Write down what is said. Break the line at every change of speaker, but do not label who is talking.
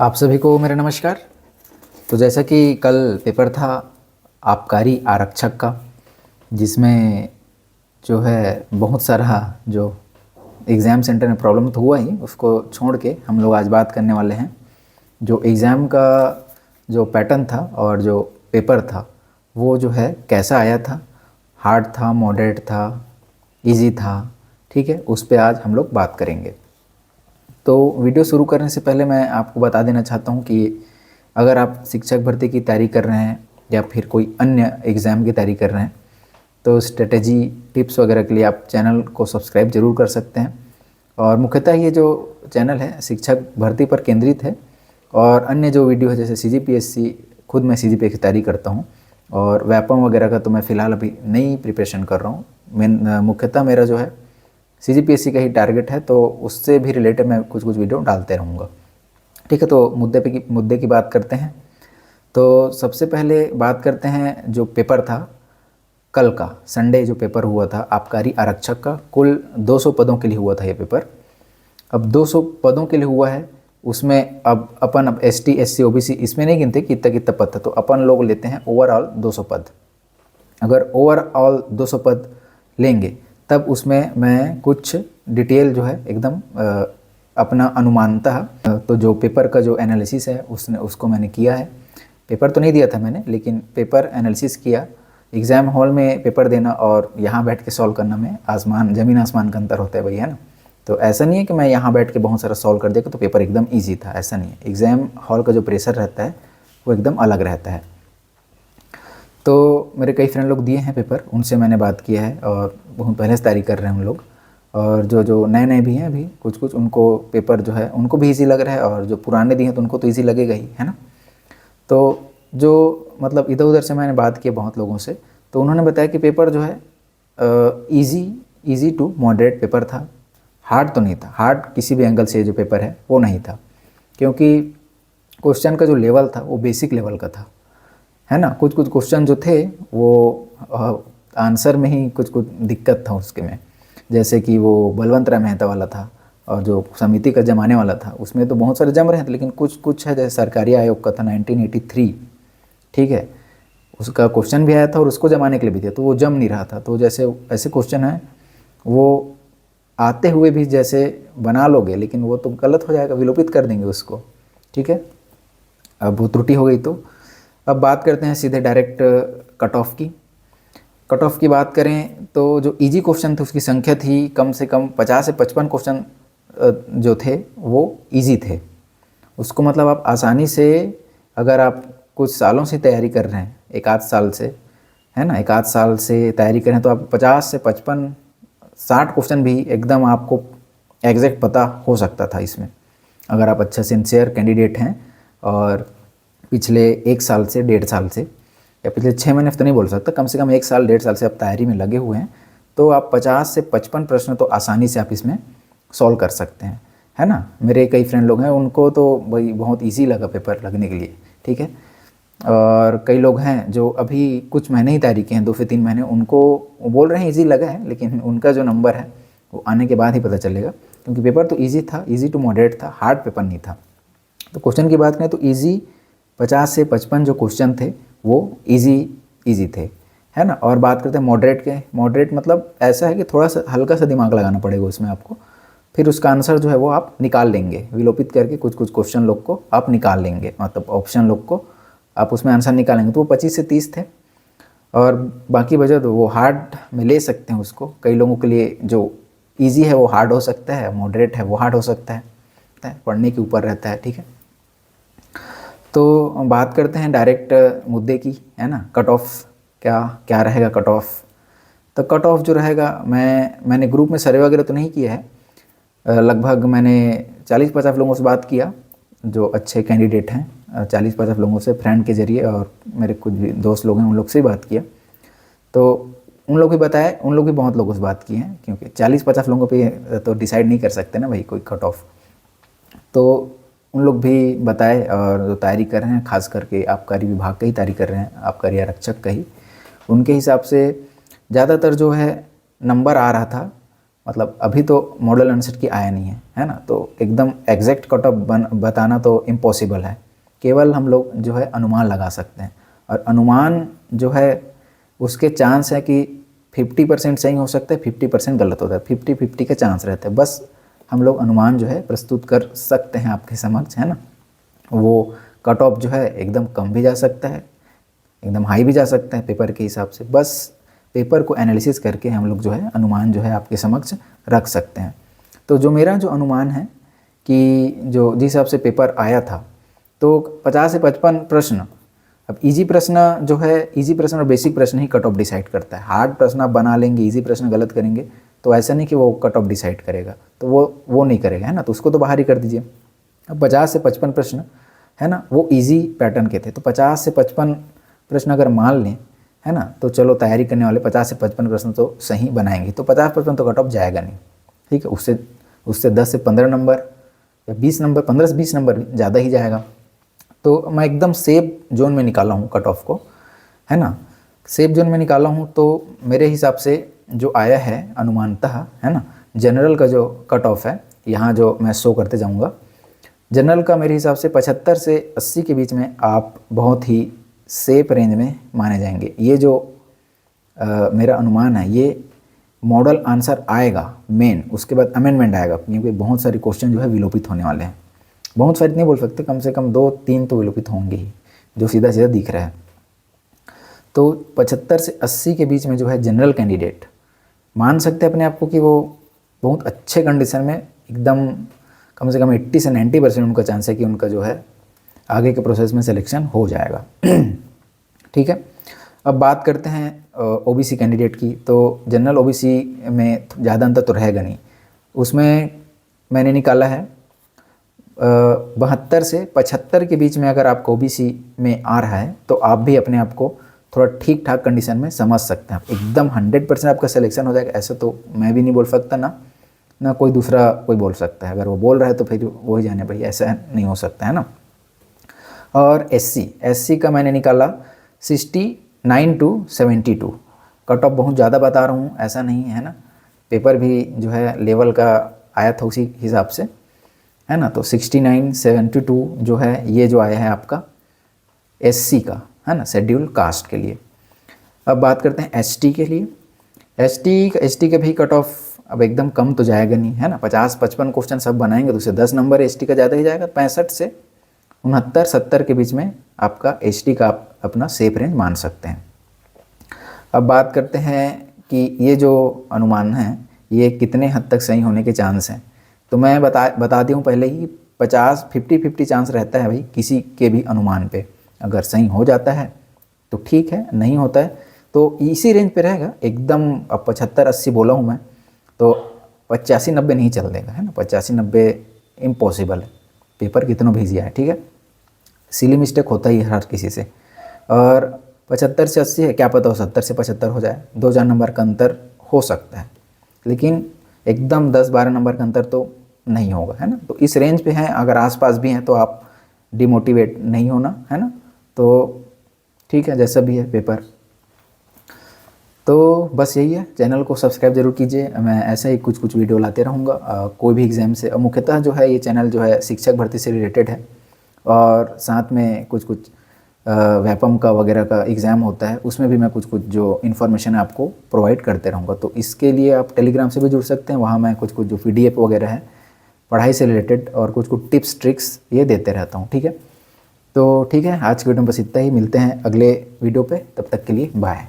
आप सभी को मेरा नमस्कार। तो जैसा कि कल पेपर था आबकारी आरक्षक का, जिसमें जो है बहुत सारा जो एग्ज़ाम सेंटर में प्रॉब्लम तो हुआ ही, उसको छोड़ के हम लोग आज बात करने वाले हैं जो एग्ज़ाम का जो पैटर्न था और जो पेपर था वो जो है कैसा आया था, हार्ड था, मॉडरेट था, इजी था, ठीक है, उस पे आज हम लोग बात करेंगे। तो वीडियो शुरू करने से पहले मैं आपको बता देना चाहता हूँ कि अगर आप शिक्षक भर्ती की तैयारी कर रहे हैं या फिर कोई अन्य एग्ज़ाम की तैयारी कर रहे हैं तो स्ट्रेटजी टिप्स वगैरह के लिए आप चैनल को सब्सक्राइब जरूर कर सकते हैं। और मुख्यतः ये जो चैनल है शिक्षक भर्ती पर केंद्रित है और अन्य जो वीडियो है जैसे CGPSC, खुद मैं CGPSC की तैयारी करता हूँ और व्यापम वगैरह का तो मैं फ़िलहाल अभी नई प्रिपरेशन कर रहा हूँ। मैं मुख्यतः मेरा जो है CGPSC का ही टारगेट है, तो उससे भी रिलेटेड मैं कुछ कुछ वीडियो डालते रहूँगा। ठीक है, तो मुद्दे की बात करते हैं। तो सबसे पहले बात करते हैं जो पेपर था कल का, संडे जो पेपर हुआ था आबकारी आरक्षक का, कुल 200 पदों के लिए हुआ था ये पेपर। अब 200 पदों के लिए हुआ है, उसमें अब ST SC OBC इसमें नहीं गिनते कितना कितना पद था, तो अपन लोग लेते हैं ओवरऑल 200 पद। अगर ओवरऑल 200 पद लेंगे तब उसमें मैं कुछ डिटेल जो है एकदम अपना अनुमानता तो जो पेपर का जो एनालिसिस है उसको मैंने किया है। पेपर तो नहीं दिया था मैंने, लेकिन पेपर एनालिसिस किया। एग्ज़ाम हॉल में पेपर देना और यहाँ बैठ के सॉल्व करना में ज़मीन आसमान का अंतर होता है भाई, है ना। तो ऐसा नहीं है कि मैं यहाँ बैठ के बहुत सारा सॉल्व कर दिया तो पेपर एकदम ईजी था, ऐसा नहीं है। एग्ज़ाम हॉल का जो प्रेशर रहता है वो एकदम अलग रहता है। तो मेरे कई फ्रेंड लोग दिए हैं पेपर, उनसे मैंने बात किया है और बहुत पहले से तैयारी कर रहे हैं उन लोग। और जो नए नए भी हैं अभी कुछ उनको पेपर जो है उनको भी इजी लग रहा है और जो पुराने दिए हैं तो उनको तो इजी लगेगा ही, है ना। तो जो मतलब इधर उधर से मैंने बात की बहुत लोगों से, तो उन्होंने बताया कि पेपर जो है इजी टू मॉडरेट पेपर था, हार्ड तो नहीं था। हार्ड किसी भी एंगल से जो पेपर है वो नहीं था, क्योंकि क्वेश्चन का जो लेवल था वो बेसिक लेवल का था, है ना। कुछ क्वेश्चन जो थे वो आंसर में ही कुछ दिक्कत था उसके में, जैसे कि वो बलवंत राय मेहता वाला था और जो समिति का जमाने वाला था उसमें तो बहुत सारे जम रहे थे, लेकिन कुछ है जैसे सरकारी आयोग का था 1983, ठीक है, उसका क्वेश्चन भी आया था और उसको जमाने के लिए भी दिया तो वो जम नहीं रहा था। तो जैसे ऐसे क्वेश्चन है वो आते हुए भी जैसे बना लोगे लेकिन वो तो गलत हो जाएगा, विलोपित कर देंगे उसको, ठीक है। अब वो त्रुटि हो गई। तो अब बात करते हैं सीधे डायरेक्ट कट ऑफ की। कट ऑफ की बात करें तो जो इजी क्वेश्चन थे उसकी संख्या थी कम से कम 50 से 55 क्वेश्चन जो थे वो इजी थे। उसको मतलब आप आसानी से, अगर आप कुछ सालों से तैयारी कर रहे हैं, एक आध साल से, है ना, एक आध साल से तैयारी करें तो आप 50 से 55 60 क्वेश्चन भी एकदम आपको एग्जैक्ट पता हो सकता था इसमें, अगर आप अच्छा सिंसियर कैंडिडेट हैं और पिछले 1 साल से 1.5 साल से या पिछले 6 महीने तो नहीं बोल सकता, कम से कम 1 साल 1.5 साल से आप तैयारी में लगे हुए हैं, तो आप 50 से 55 प्रश्न तो आसानी से आप इसमें सॉल्व कर सकते हैं, है ना। मेरे कई फ्रेंड लोग हैं उनको तो भाई बहुत इजी लगा पेपर लगने के लिए, ठीक है। और कई लोग हैं जो अभी कुछ महीने ही तैयारी किए हैं, 2 से 3 महीने, उनको वो बोल रहे हैं इजी लगा है, लेकिन उनका जो नंबर है वो आने के बाद ही पता चलेगा, क्योंकि पेपर तो ईजी था, ईजी टू मॉडरेट था, हार्ड पेपर नहीं था। तो क्वेश्चन की बात करें तो ईजी 50 से 55 जो क्वेश्चन थे वो इजी थे, है ना। और बात करते हैं मॉडरेट के। मॉडरेट मतलब ऐसा है कि थोड़ा सा हल्का सा दिमाग लगाना पड़ेगा उसमें आपको, फिर उसका आंसर जो है वो आप निकाल लेंगे, विलोपित करके कुछ क्वेश्चन लोग को आप निकाल लेंगे, मतलब ऑप्शन लोग को आप उसमें आंसर निकालेंगे। तो वो 25 से 30 थे और बाकी बचा तो वो हार्ड में ले सकते हैं उसको। कई लोगों के लिए जो ईजी है वो हार्ड हो सकता है, मॉडरेट है वो हार्ड हो सकता है, पढ़ने के ऊपर रहता है, ठीक है। तो बात करते हैं डायरेक्ट मुद्दे की, है ना। कट ऑफ क्या रहेगा कट ऑफ। तो कट ऑफ जो रहेगा, मैंने ग्रुप में सर्वे वगैरह तो नहीं किया है, लगभग मैंने 40-50 लोगों से बात किया जो अच्छे कैंडिडेट हैं, 40-50 लोगों से फ्रेंड के ज़रिए, और मेरे कुछ भी दोस्त लोग हैं उन लोग से बात किया। तो उन लोग भी बताए, उन लोग भी बहुत लोगों से बात की हैं, क्योंकि 40-50 लोगों पे तो डिसाइड नहीं कर सकते ना भाई कोई कट ऑफ। तो उन लोग भी बताए, और जो तैयारी कर रहे हैं खास करके आबकारी विभाग का ही तैयारी कर रहे हैं, आबकारी आरक्षक का ही, उनके हिसाब से ज़्यादातर जो है नंबर आ रहा था मतलब अभी तो मॉडल अनसेट की आया नहीं है ना, तो एकदम एग्जैक्ट कट ऑफ बताना तो इम्पॉसिबल है। केवल हम लोग जो है अनुमान लगा सकते हैं, और अनुमान जो है उसके चांस है कि 50% सही हो सकता है, 50% गलत होता है, 50-50 के चांस रहते हैं। बस हम लोग अनुमान जो है प्रस्तुत कर सकते हैं आपके समक्ष, है ना। वो कट ऑफ जो है एकदम कम भी जा सकता है, एकदम हाई भी जा सकता है पेपर के हिसाब से। बस पेपर को एनालिसिस करके हम लोग जो है अनुमान जो है आपके समक्ष रख सकते हैं। तो जो मेरा जो अनुमान है कि जो जिस हिसाब से पेपर आया था, तो 50 से 55 प्रश्न, अब इजी प्रश्न जो है, इजी प्रश्न और बेसिक प्रश्न ही कट ऑफ डिसाइड करता है। हार्ड प्रश्न आप बना लेंगे, इजी प्रश्न गलत करेंगे तो ऐसा नहीं कि वो कट ऑफ डिसाइड करेगा, तो वो नहीं करेगा, है ना, तो उसको तो बाहर ही कर दीजिए। अब 50 से 55 प्रश्न है ना, वो इजी पैटर्न के थे, तो 50 से 55 प्रश्न अगर मान लें, है ना, तो चलो तैयारी करने वाले 50 से 55 प्रश्न तो सही बनाएंगे, तो 50-55 तो कट ऑफ जाएगा नहीं, ठीक है। उससे 10 से 15 नंबर या 20 नंबर, 15 से 20 नंबर ज़्यादा ही जाएगा। तो मैं एकदम सेफ जोन में निकाला हूँ कट ऑफ को, है ना, सेफ जोन में निकाला हूँ। तो मेरे हिसाब से जो आया है अनुमानतः, है ना, जनरल का जो कट ऑफ है, यहाँ जो मैं शो करते जाऊँगा, जनरल का मेरे हिसाब से 75 से 80 के बीच में आप बहुत ही सेफ रेंज में माने जाएंगे। ये जो मेरा अनुमान है, ये मॉडल आंसर आएगा मेन, उसके बाद अमेंडमेंट आएगा, क्योंकि बहुत सारे क्वेश्चन जो है विलोपित होने वाले हैं। बहुत सारे नहीं बोल सकते, कम से कम 2-3 तो विलोपित होंगे ही, जो सीधा सीधा दिख रहा है। तो 75 से 80 के बीच में जो है जनरल कैंडिडेट मान सकते हैं अपने आप को कि वो बहुत अच्छे कंडीशन में एकदम कम से कम 80 से 90% उनका चांस है कि उनका जो है आगे के प्रोसेस में सिलेक्शन हो जाएगा। ठीक है। अब बात करते हैं ओबीसी कैंडिडेट की। तो जनरल ओबीसी में ज़्यादा अंतर तो रहेगा नहीं, उसमें मैंने निकाला है 72 से 75 के बीच में अगर आपको ओबीसी में आ रहा है तो आप भी अपने आप को थोड़ा ठीक ठाक कंडीशन में समझ सकते हैं। एकदम 100% आपका सिलेक्शन हो जाएगा ऐसा तो मैं भी नहीं बोल सकता, ना कोई दूसरा कोई बोल सकता है। अगर वो बोल रहा है तो फिर वही जाने भाई, ऐसा नहीं हो सकता, है ना। और एससी का मैंने निकाला 69 to 72। कट ऑफ बहुत ज़्यादा बता रहा हूँ ऐसा नहीं है ना, पेपर भी जो है लेवल का आया था उसी हिसाब से, है ना। तो 69-72 जो है ये जो आया है आपका एससी का, है ना, शेड्यूल कास्ट के लिए। अब बात करते हैं एसटी के लिए। एसटी के भी कट ऑफ अब एकदम कम तो जाएगा नहीं, है ना। 50-55 क्वेश्चन सब बनाएंगे तो उससे 10 नंबर एसटी का ज़्यादा ही जाएगा। 65 से 69-70 के बीच में आपका एसटी का आप अपना सेफ रेंज मान सकते हैं। अब बात करते हैं कि ये जो अनुमान है ये कितने हद तक सही होने के चांस हैं। तो मैं बता दूँ पहले ही 50-50 चांस रहता है भाई किसी के भी अनुमान पे। अगर सही हो जाता है तो ठीक है, नहीं होता है तो इसी रेंज पे रहेगा एकदम। अब 75-80 बोला हूँ मैं, तो 85-90 नहीं चल देगा, है ना। 85-90 इम्पॉसिबल है, पेपर कितना भी ईजी है, ठीक है। सिली मिस्टेक होता ही हर किसी से। और 75 से 80 है, क्या पता हो 70 से 75 हो जाए, 2-4 नंबर का अंतर हो सकता है, लेकिन एकदम 10-12 नंबर का अंतर तो नहीं होगा, है ना। तो इस रेंज पे हैं, अगर आसपास भी हैं तो आप डिमोटिवेट नहीं होना, है ना। तो ठीक है, जैसा भी है पेपर। तो बस यही है, चैनल को सब्सक्राइब जरूर कीजिए। मैं ऐसे ही कुछ वीडियो लाते रहूँगा कोई भी एग्ज़ाम से। मुख्यतः जो है ये चैनल जो है शिक्षक भर्ती से रिलेटेड है, और साथ में कुछ व्यापम का वगैरह का एग्ज़ाम होता है उसमें भी मैं कुछ जो इन्फॉर्मेशन है आपको प्रोवाइड करते रहूँगा। तो इसके लिए आप टेलीग्राम से भी जुड़ सकते हैं, वहाँ मैं कुछ जो PDF वगैरह है पढ़ाई से रिलेटेड और कुछ टिप्स ट्रिक्स ये देते रहता हूँ, ठीक है। तो ठीक है, आज की वीडियो में बस इतना ही। मिलते हैं अगले वीडियो पे, तब तक के लिए बाय।